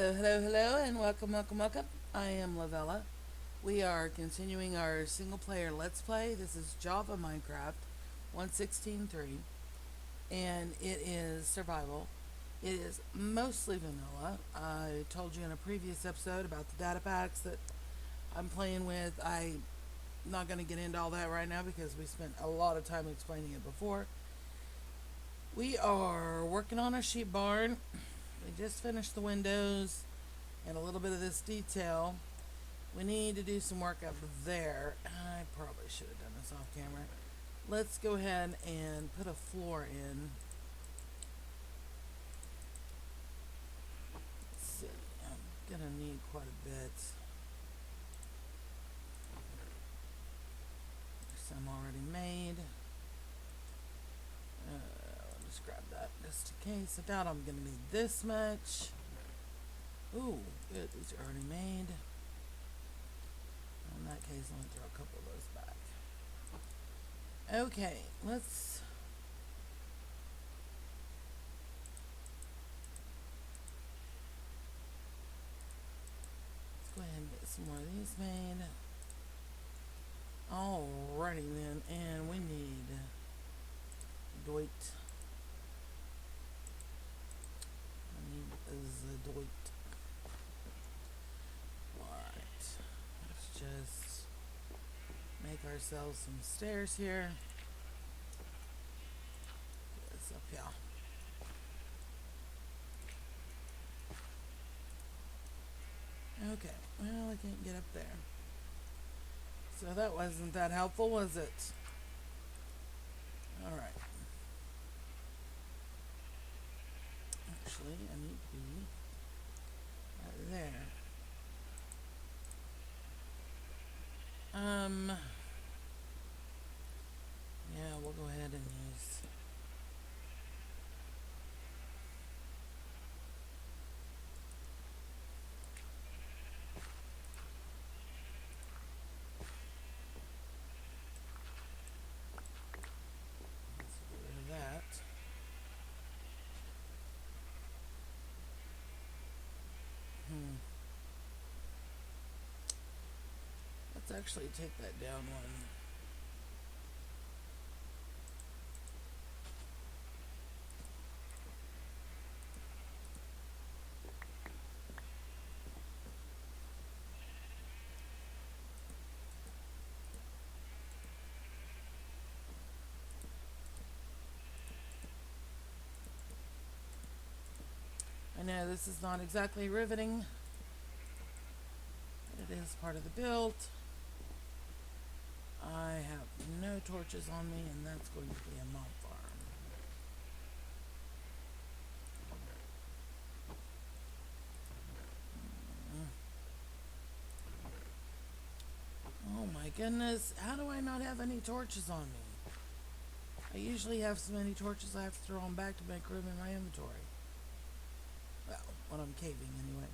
Hello, hello, hello, and welcome, welcome, welcome. I am Lavella. We are continuing our single player Let's Play. This is Java Minecraft 1.16.3, and it is survival. It is mostly vanilla. I told you in a previous episode about the data packs that I'm playing with. I'm not going to get into all that right now because we spent a lot of time explaining it before. We are working on our sheep barn. We just finished the windows and a little bit of this detail. We need to do some work up there. I probably should have done this off camera. Let's go ahead and put a floor in. Let's see. I'm gonna need quite a bit. There's some already made. I'll just grab that just in case. I doubt I'm gonna need this much. Ooh, good. These are already made. In that case, let me throw a couple of those back. Okay, let's go ahead and get some more of these made. Alrighty then, and we need Doit. I need the Doit. Right. Let's just make ourselves some stairs here. It's up here. Okay, well, I can't get up there. So that wasn't that helpful, was it? Alright. Actually, I need to be right there. Yeah, we'll go ahead and use. Let's get rid of that. Let's actually take that down one. I know this is not exactly riveting, but it is part of the build. I have no torches on me, and that's going to be a mob farm. Oh my goodness, how do I not have any torches on me? I usually have so many torches I have to throw them back to make room in my inventory. Well, when I'm caving anyway.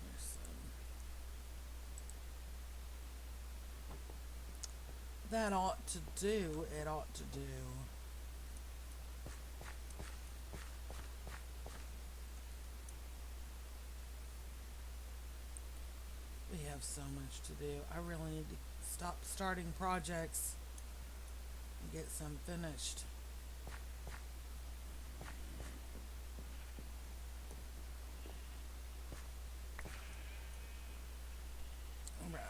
There's some. That ought to do. It ought to do. We have so much to do. I really need to stop starting projects and get some finished. Alright.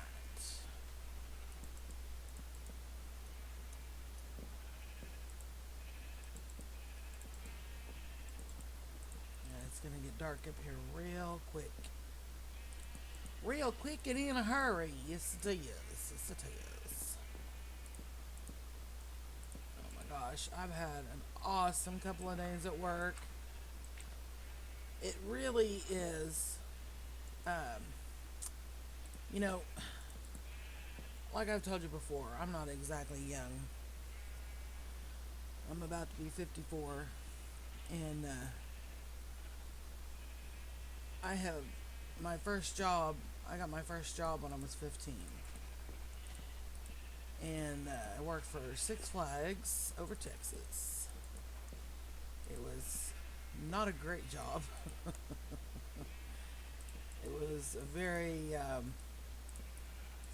Yeah, it's gonna get dark up here real quick. Real quick and in a hurry. Yes it is. Yes it is. Oh my gosh, I've had an awesome couple of days at work. It really is, um, you know, like I've told you before, I'm not exactly young. I'm about to be 54, and I have my first job. I got my first job when I was 15, and I worked for Six Flags over Texas. It was not a great job. It was a very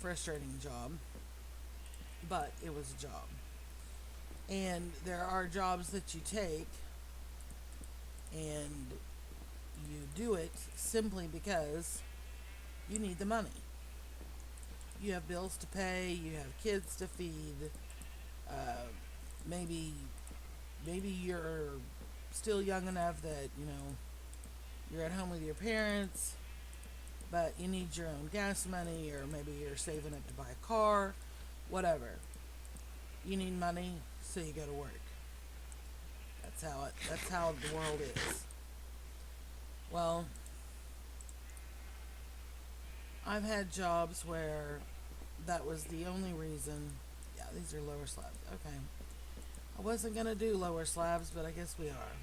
frustrating job, but it was a job. And there are jobs that you take and you do it simply because you need the money. You have bills to pay, you have kids to feed, uh, maybe you're still young enough that, you're at home with your parents, but you need your own gas money, or maybe you're saving up to buy a car, whatever. You need money, so you go to work. That's how the world is. Well, I've had jobs where that was the only reason. Yeah, these are lower slabs. Okay. I wasn't going to do lower slabs, but I guess we are.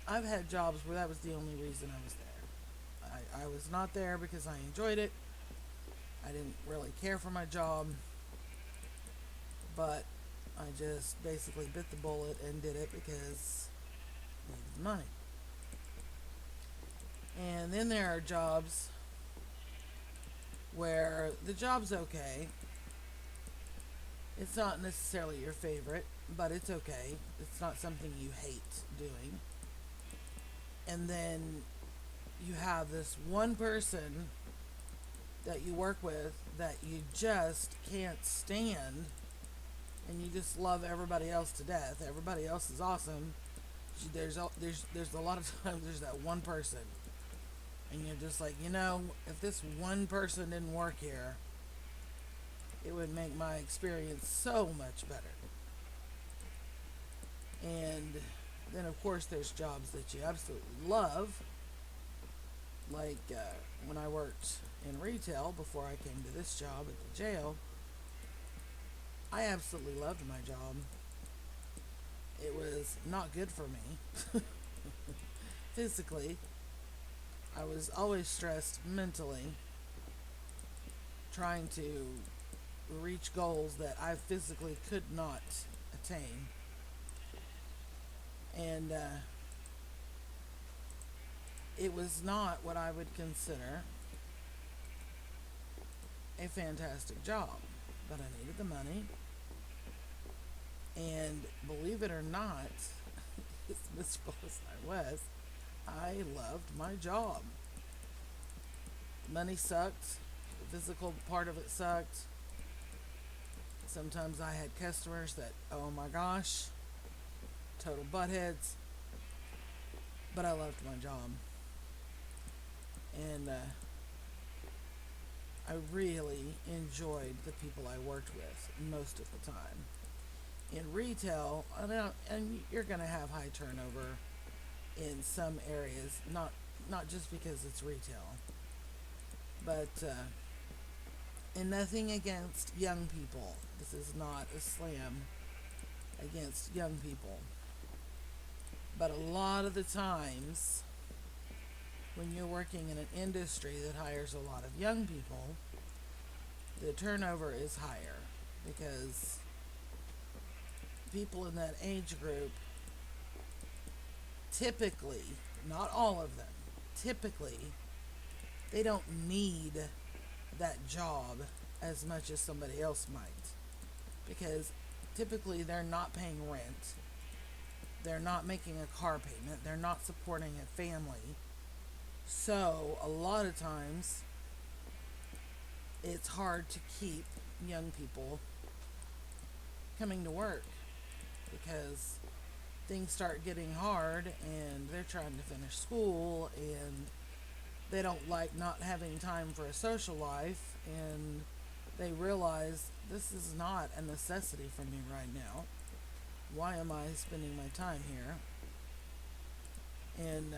I've had jobs where that was the only reason I was there. I was not there because I enjoyed it. I didn't really care for my job, but I just basically bit the bullet and did it because I needed the money. And then there are jobs where the job's okay. It's not necessarily your favorite, but it's okay. It's not something you hate doing. And then you have this one person that you work with that you just can't stand, and you just love everybody else to death. Everybody else is awesome. There's a lot of times there's that one person, and you're just like, if this one person didn't work here, it would make my experience so much better. And then, of course, there's jobs that you absolutely love. Like when I worked in retail before I came to this job at the jail, I absolutely loved my job. It was not good for me physically. I was always stressed mentally, trying to reach goals that I physically could not attain. And it was not what I would consider a fantastic job, but I needed the money. And believe it or not, as miserable as I was, I loved my job. Money sucked. The physical part of it sucked. Sometimes I had customers that, oh my gosh, total buttheads. But I loved my job. And I really enjoyed the people I worked with most of the time. In retail, and you're going to have high turnover in some areas, not just because it's retail, but and nothing against young people. This is not a slam against young people, but a lot of the times when you're working in an industry that hires a lot of young people, the turnover is higher because people in that age group typically, not all of them, typically, they don't need that job as much as somebody else might. Because typically they're not paying rent, they're not making a car payment, they're not supporting a family. So a lot of times it's hard to keep young people coming to work because things start getting hard and they're trying to finish school and they don't like not having time for a social life, and they realize this is not a necessity for me right now. Why am I spending my time here? And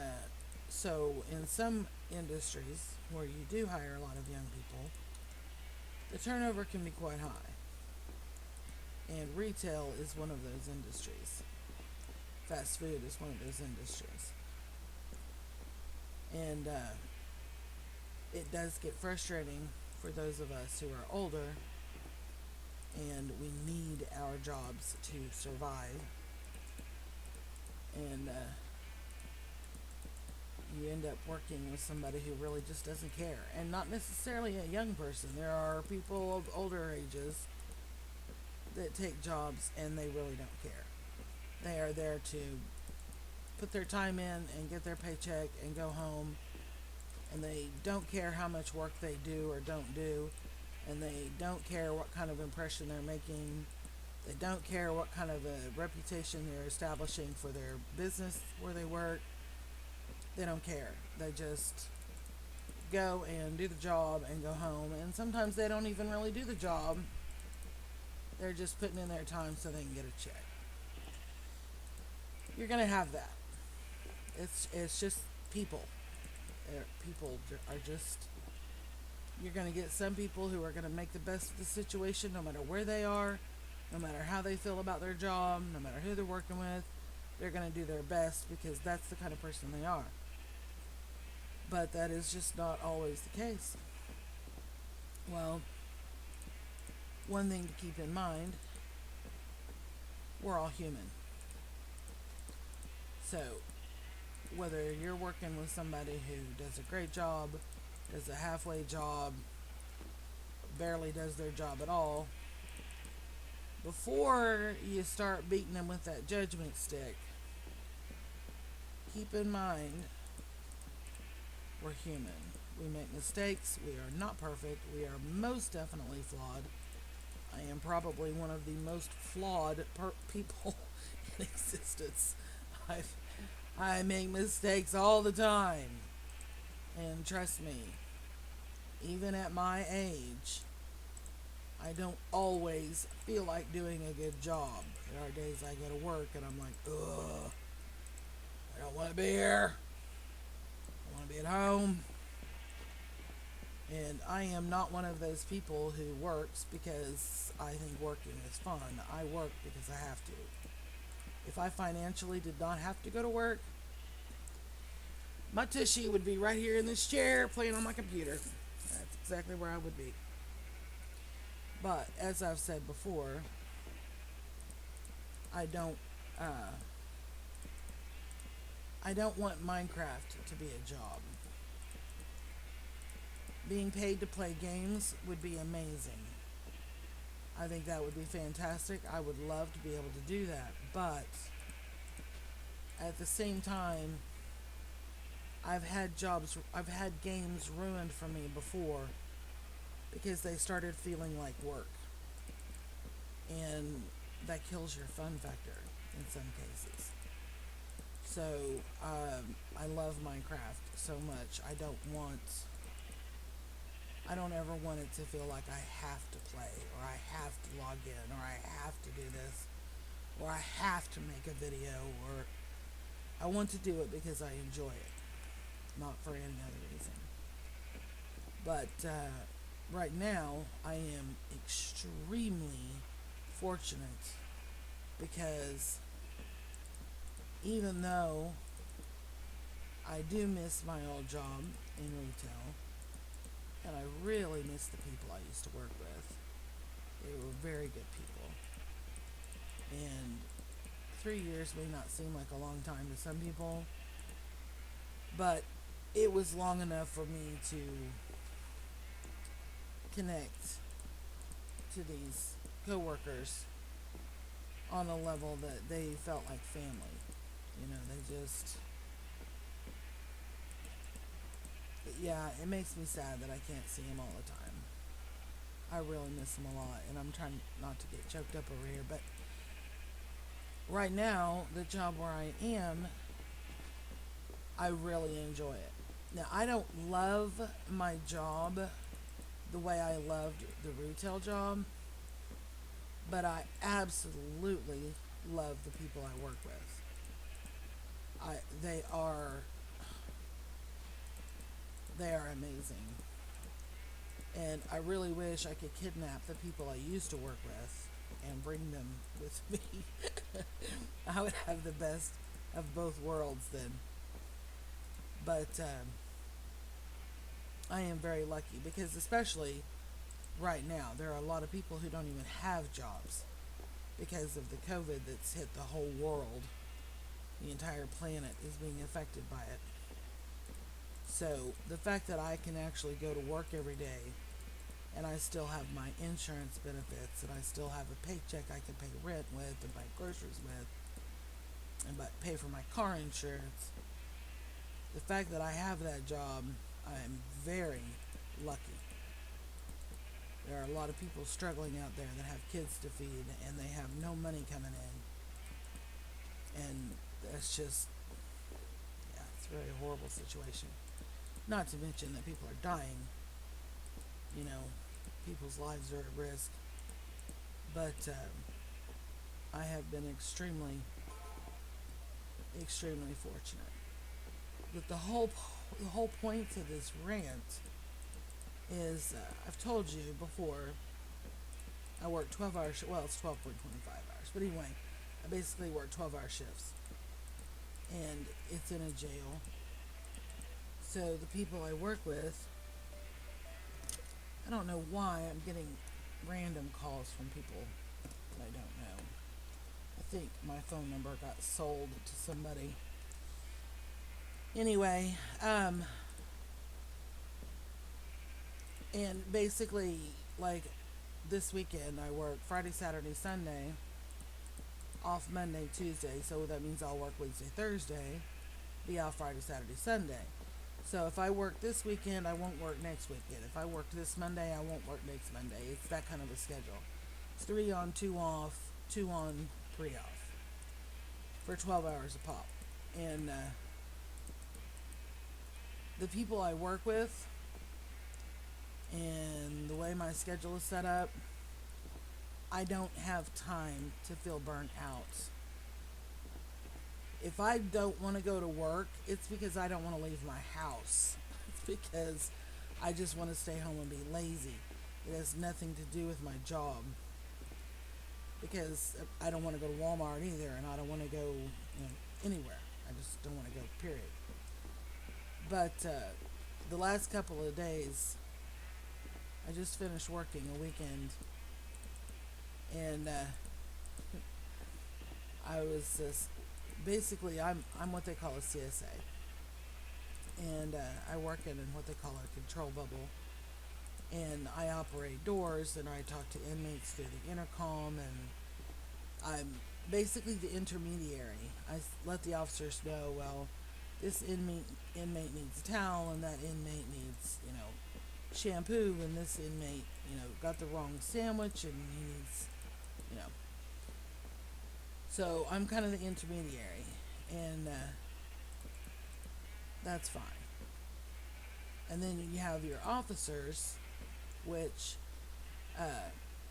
so in some industries where you do hire a lot of young people, the turnover can be quite high. And retail is one of those industries. Fast food is one of those industries. And it does get frustrating for those of us who are older and we need our jobs to survive. And you end up working with somebody who really just doesn't care. And not necessarily a young person. There are people of older ages that take jobs and they really don't care. They are there to put their time in and get their paycheck and go home. And they don't care how much work they do or don't do. And they don't care what kind of impression they're making. They don't care what kind of a reputation they're establishing for their business where they work. They don't care. They just go and do the job and go home. And sometimes they don't even really do the job. They're just putting in their time so they can get a check. You're going to have that. It's just people. People are just... You're going to get some people who are going to make the best of the situation no matter where they are, no matter how they feel about their job, no matter who they're working with. They're going to do their best because that's the kind of person they are. But that is just not always the case. Well, one thing to keep in mind, we're all human. So, whether you're working with somebody who does a great job, does a halfway job, barely does their job at all, before you start beating them with that judgment stick, keep in mind, we're human. We make mistakes. We are not perfect. We are most definitely flawed. I am probably one of the most flawed people in existence. I make mistakes all the time. And trust me, even at my age, I don't always feel like doing a good job. There are days I go to work and I'm like, ugh, I don't want to be here. I want to be at home. And I am not one of those people who works because I think working is fun. I work because I have to. If I financially did not have to go to work, my tushy would be right here in this chair playing on my computer. That's exactly where I would be. But as I've said before, I don't want Minecraft to be a job. Being paid to play games would be amazing. I think that would be fantastic. I would love to be able to do that. But at the same time, I've had games ruined for me before because they started feeling like work. And that kills your fun factor in some cases. So, I love Minecraft so much. I don't ever want it to feel like I have to play, or I have to log in, or I have to do this, or I have to make a video, or I want to do it because I enjoy it, not for any other reason. But right now, I am extremely fortunate because even though I do miss my old job in retail, and I really miss the people I used to work with. They were very good people. And 3 years may not seem like a long time to some people, but it was long enough for me to connect to these coworkers on a level that they felt like family. Yeah, it makes me sad that I can't see him all the time. I really miss him a lot, and I'm trying not to get choked up over here, but right now, the job where I am, I really enjoy it. Now, I don't love my job the way I loved the retail job, but I absolutely love the people I work with. They are amazing. And I really wish I could kidnap the people I used to work with and bring them with me. I would have the best of both worlds then. But I am very lucky because, especially right now, there are a lot of people who don't even have jobs because of the COVID that's hit the whole world. The entire planet is being affected by it. So the fact that I can actually go to work every day and I still have my insurance benefits and I still have a paycheck I can pay rent with and buy groceries with and pay for my car insurance, the fact that I have that job, I'm very lucky. There are a lot of people struggling out there that have kids to feed and they have no money coming in. And that's just, yeah, it's a very horrible situation. Not to mention that people are dying. You know, people's lives are at risk. But I have been extremely fortunate. But the whole point to this rant is I've told you before I work 12 hours. Well, it's 12.25 hours. But anyway, I basically work 12-hour shifts. And it's in a jail. So the people I work with, I don't know why I'm getting random calls from people that I don't know. I think my phone number got sold to somebody. Anyway, and basically, like this weekend, I work Friday, Saturday, Sunday, off Monday, Tuesday. So that means I'll work Wednesday, Thursday, be off Friday, Saturday, Sunday. So if I work this weekend, I won't work next weekend. If I work this Monday, I won't work next Monday. It's that kind of a schedule. It's 3 on, 2 off, 2 on, 3 off for 12 hours a pop. And the people I work with and the way my schedule is set up, I don't have time to feel burnt out. If I don't want to go to work, it's because I don't want to leave my house. It's because I just want to stay home and be lazy. It has nothing to do with my job. Because I don't want to go to Walmart either, and I don't want to go, anywhere. I just don't want to go, period. But the last couple of days, I just finished working a weekend, and I was basically I'm what they call a CSA, and I work in what they call a control bubble, and I operate doors and I talk to inmates through the intercom, and I'm basically the intermediary. I let the officers know, well, this inmate needs a towel, and that inmate needs, shampoo, and this inmate, got the wrong sandwich, and he needs, you know. So I'm kind of the intermediary, and that's fine. And then you have your officers, which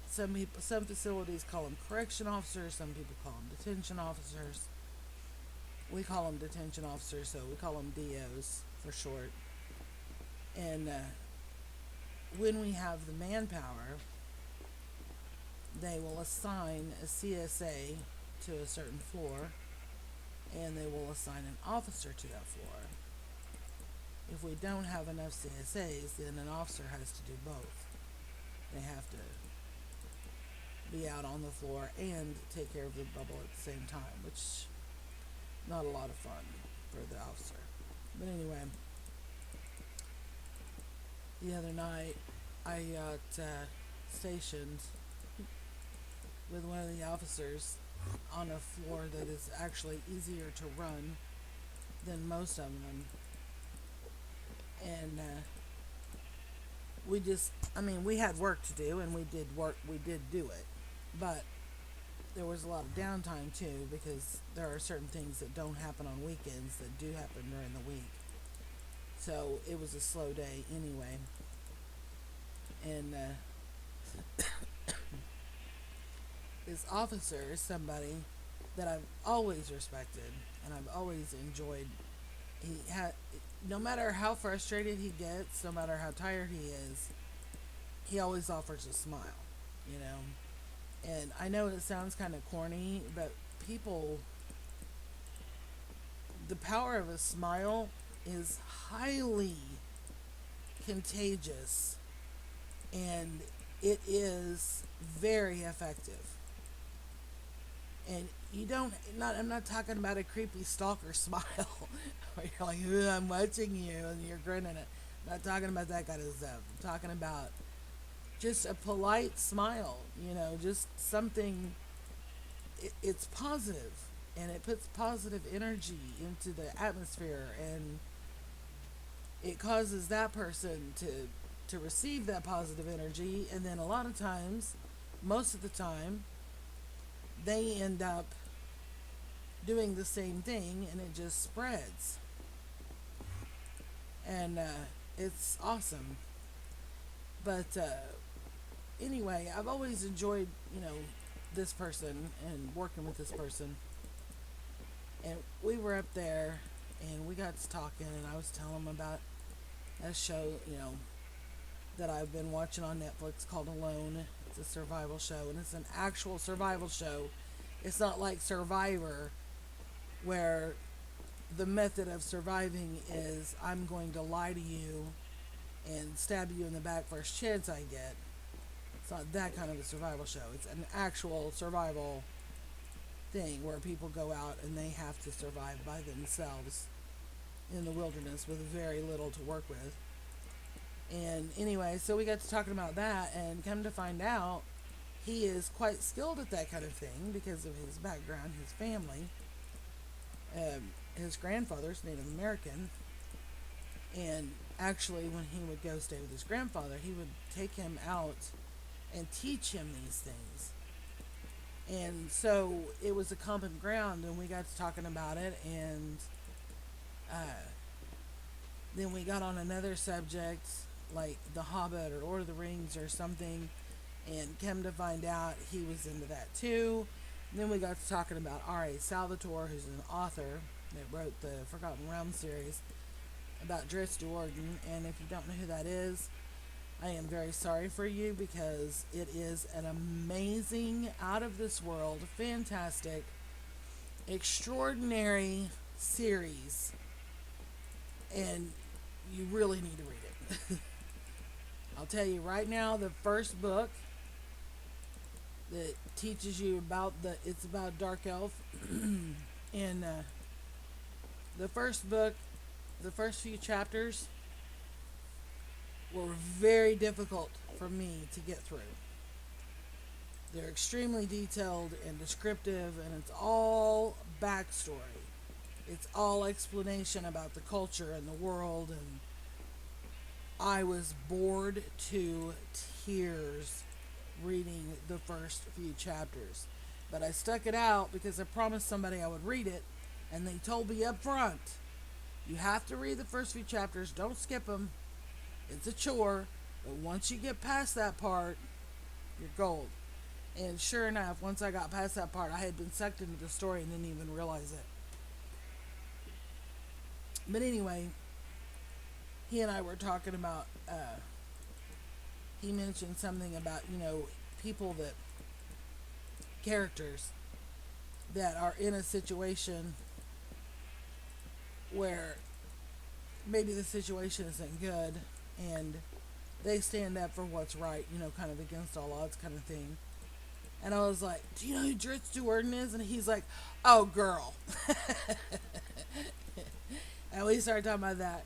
some facilities call them correction officers, some people call them detention officers. We call them detention officers, so we call them DOs for short. And when we have the manpower, they will assign a CSA to a certain floor, and they will assign an officer to that floor. If we don't have enough CSAs, then an officer has to do both. They have to be out on the floor and take care of the bubble at the same time, which not a lot of fun for the officer. But anyway, the other night I got stationed with one of the officers on a floor that is actually easier to run than most of them. And we had work to do, and we did do it. But there was a lot of downtime too, because there are certain things that don't happen on weekends that do happen during the week. So it was a slow day anyway. And this officer is somebody that I've always respected and I've always enjoyed. No matter how frustrated he gets, no matter how tired he is, he always offers a smile, And I know it sounds kind of corny, but people, the power of a smile is highly contagious, and it is very effective. And you don't, not, I'm not talking about a creepy stalker smile where you're like, "Ugh, I'm watching you," and you're grinning it. I'm not talking about that kind of stuff. I'm talking about just a polite smile, just something. It's positive, and it puts positive energy into the atmosphere, and it causes that person to receive that positive energy, and then a lot of times, most of the time, they end up doing the same thing, and it just spreads, and it's awesome. But anyway, I've always enjoyed, this person and working with this person. And we were up there and we got to talking, and I was telling him about a show, that I've been watching on Netflix called Alone. It's a survival show, and it's an actual survival show. It's not like Survivor, where the method of surviving is I'm going to lie to you and stab you in the back first chance I get. It's not that kind of a survival show. It's an actual survival thing where people go out and they have to survive by themselves in the wilderness with very little to work with. And anyway, so we got to talking about that, and come to find out, he is quite skilled at that kind of thing because of his background, his family. His grandfather's Native American, and actually, when he would go stay with his grandfather, he would take him out and teach him these things. And so it was a common ground, and we got to talking about it, and uh, then we got on another subject, like The Hobbit or Lord of the Rings or something, and come to find out he was into that too. And then we got to talking about R.A. Salvatore, who's an author that wrote the Forgotten Realms series about Drizzt Do'Urden. And if you don't know who that is, I am very sorry for you, because it is an amazing, out of this world, fantastic, extraordinary series, and you really need to read it. I'll tell you right now, the first book that teaches you about it's about Dark Elf, and the first book, the first few chapters were very difficult for me to get through. They're extremely detailed and descriptive, and it's all backstory. It's all explanation about the culture and the world, and I was bored to tears reading the first few chapters. But I stuck it out because I promised somebody I would read it, and they told me up front, you have to read the first few chapters, don't skip them. It's a chore, but once you get past that part, you're gold. And sure enough, once I got past that part, I had been sucked into the story and didn't even realize it. But anyway, he and I were talking about, he mentioned something about, people that, characters that are in a situation where maybe the situation isn't good, and they stand up for what's right, kind of against all odds kind of thing. And I was like, do you know who Drizzt Do'Urden is? And he's like, oh, girl. And we started talking about that.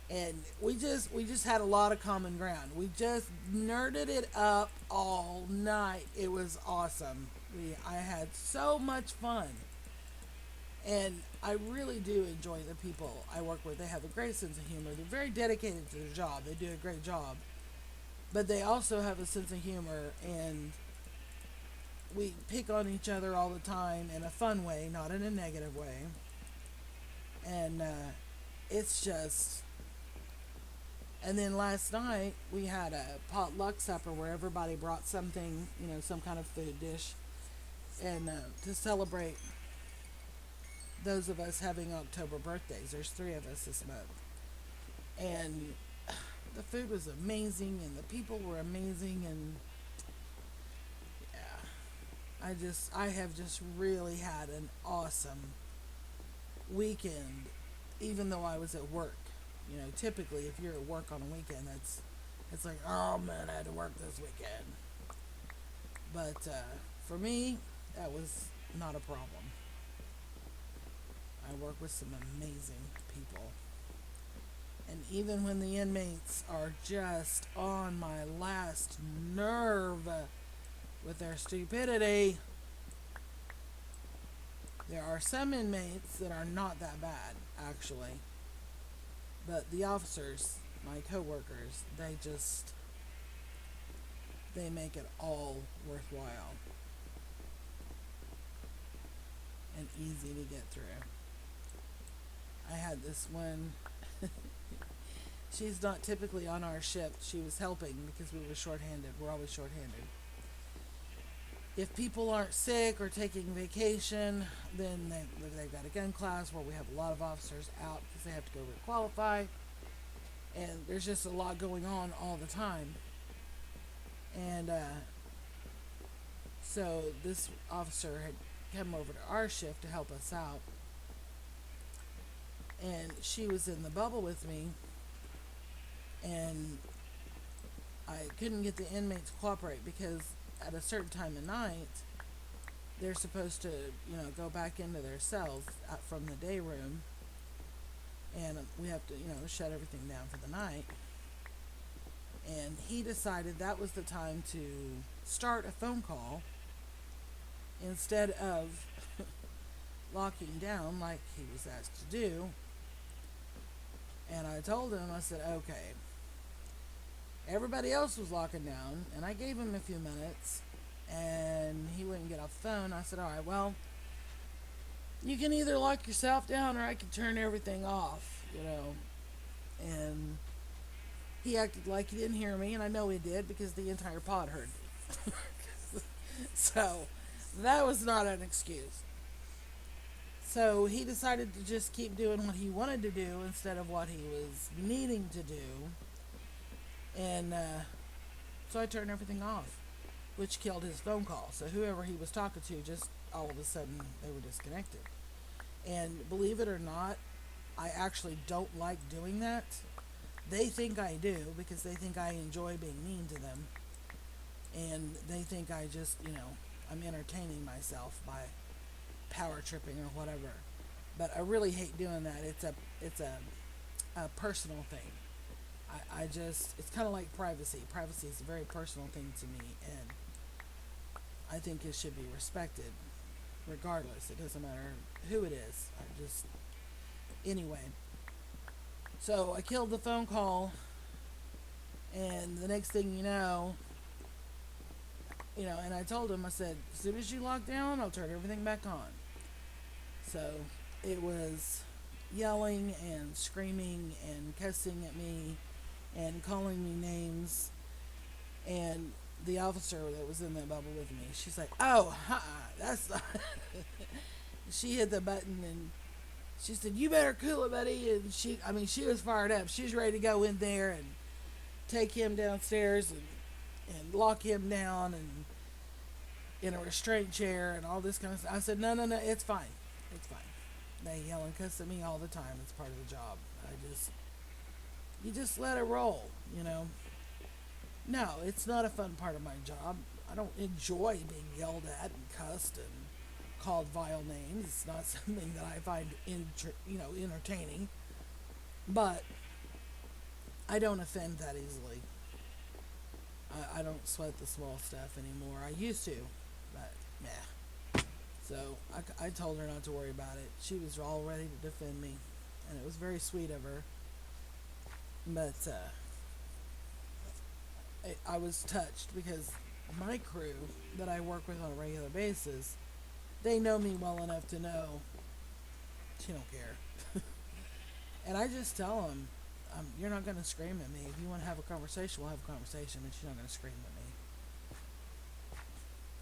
And we just had a lot of common ground. We just nerded it up all night. It was awesome. I had so much fun. And I really do enjoy the people I work with. They have a great sense of humor. They're very dedicated to their job. They do a great job. But they also have a sense of humor, and we pick on each other all the time in a fun way, not in a negative way. And it's just. And then last night we had a potluck supper where everybody brought something, some kind of food dish, and to celebrate those of us having October birthdays. There's 3 of us this month, and the food was amazing, and the people were amazing, and yeah, I have just really had an awesome weekend, even though I was at work. You know, typically if you're at work on a weekend, it's like, oh man, I had to work this weekend. But for me, that was not a problem. I work with some amazing people. And even when the inmates are just on my last nerve with their stupidity, there are some inmates that are not that bad, actually. But the officers, my coworkers, they make it all worthwhile and easy to get through. I had this one. She's not typically on our shift. She was helping because we were shorthanded. We're always shorthanded. If people aren't sick or taking vacation, then they've got a gun class where we have a lot of officers out because they have to go requalify. And there's just a lot going on all the time. And so this officer had come over to our shift to help us out. And she was in the bubble with me. And I couldn't get the inmates to cooperate because at a certain time of night, they're supposed to, go back into their cells from the day room. And we have to, shut everything down for the night. And he decided that was the time to start a phone call instead of locking down like he was asked to do. And I told him, I said, okay. Everybody else was locking down, and I gave him a few minutes, and he wouldn't get off the phone. I said, all right, well, you can either lock yourself down or I can turn everything off, And he acted like he didn't hear me, and I know he did because the entire pod heard me. So that was not an excuse. So he decided to just keep doing what he wanted to do instead of what he was needing to do. And so I turned everything off, which killed his phone call. So whoever he was talking to, just all of a sudden, they were disconnected. And believe it or not, I actually don't like doing that. They think I do because they think I enjoy being mean to them. And they think I just, I'm entertaining myself by power tripping or whatever. But I really hate doing that. It's a personal thing. It's kind of like privacy. Privacy is a very personal thing to me, and I think it should be respected regardless. It doesn't matter who it is. Anyway. So I killed the phone call, and the next thing you know, and I told him, I said, as soon as you lock down, I'll turn everything back on. So it was yelling and screaming and cussing at me and calling me names. And the officer that was in the bubble with me, she's like, oh, that's not she hit the button and she said, you better cool it, buddy. And she was fired up. She was ready to go in there and take him downstairs and lock him down and in a restraint chair and all this kind of stuff. I said, no, it's fine. It's fine. They yell and cuss at me all the time. It's part of the job. You just let it roll, No, it's not a fun part of my job. I don't enjoy being yelled at and cussed and called vile names. It's not something that I find entertaining. But I don't offend that easily. I don't sweat the small stuff anymore. I used to, but nah. So I told her not to worry about it. She was all ready to defend me, and it was very sweet of her. But I was touched because my crew that I work with on a regular basis, they know me well enough to know she don't care. And I just tell them, you're not going to scream at me. If you want to have a conversation, we'll have a conversation, but you're not going to scream at me.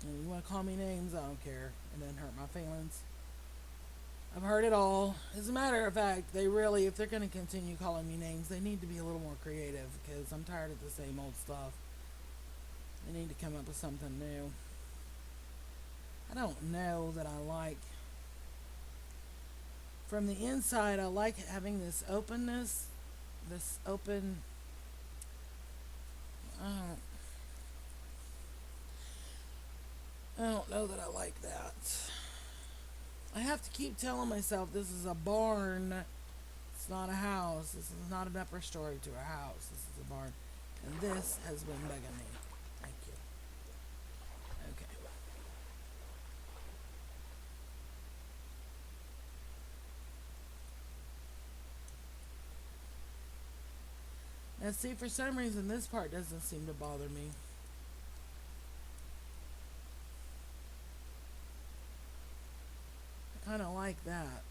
And you want to call me names, I don't care. It doesn't hurt my feelings. I've heard it all. As a matter of fact, if they're going to continue calling me names, they need to be a little more creative because I'm tired of the same old stuff. They need to come up with something new. I don't know that I like. From the inside, I like having this openness, this open. I don't, I don't know that I like that. I have to keep telling myself this is a barn. It's not a house. This is not an upper story to a house. This is a barn. And this has been bugging me. Thank you. Okay. Now, see, for some reason, this part doesn't seem to bother me. I kind of like that.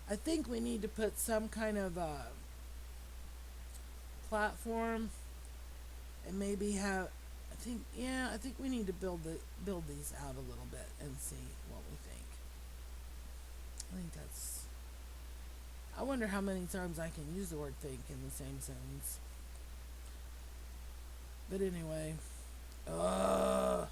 I think we need to put some kind of platform and maybe have. I think we need to build these out a little bit and see what we think. I think that's. I wonder how many times I can use the word think in the same sentence. But anyway, uh,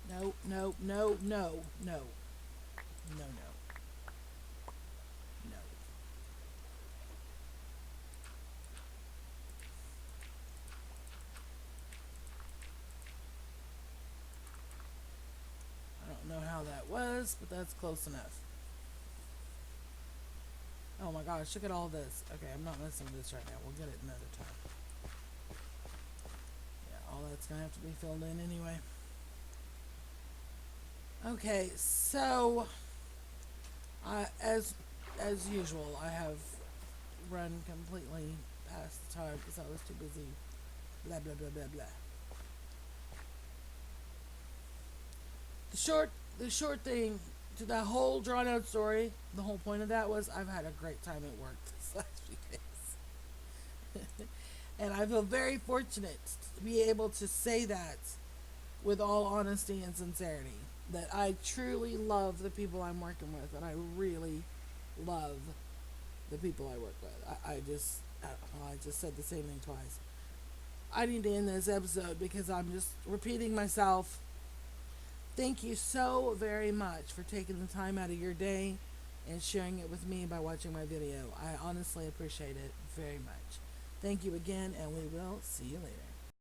no, no, no, no, no, no, no, no. I don't know how that was, but that's close enough. Oh my gosh, look at all this. Okay, I'm not messing with this right now. We'll get it another time. Yeah, all that's gonna have to be filled in anyway. Okay, so as usual, I have run completely past the time because I was too busy. Blah blah blah blah blah. The short thing to that whole drawn out story. The whole point of that was I've had a great time at work this last few days, and I feel very fortunate to be able to say that with all honesty and sincerity. That I truly love the people I'm working with, and I really love the people I work with. I just said the same thing twice. I need to end this episode because I'm just repeating myself. Thank you so very much for taking the time out of your day and sharing it with me by watching my video. I honestly appreciate it very much. Thank you again, and we will see you later.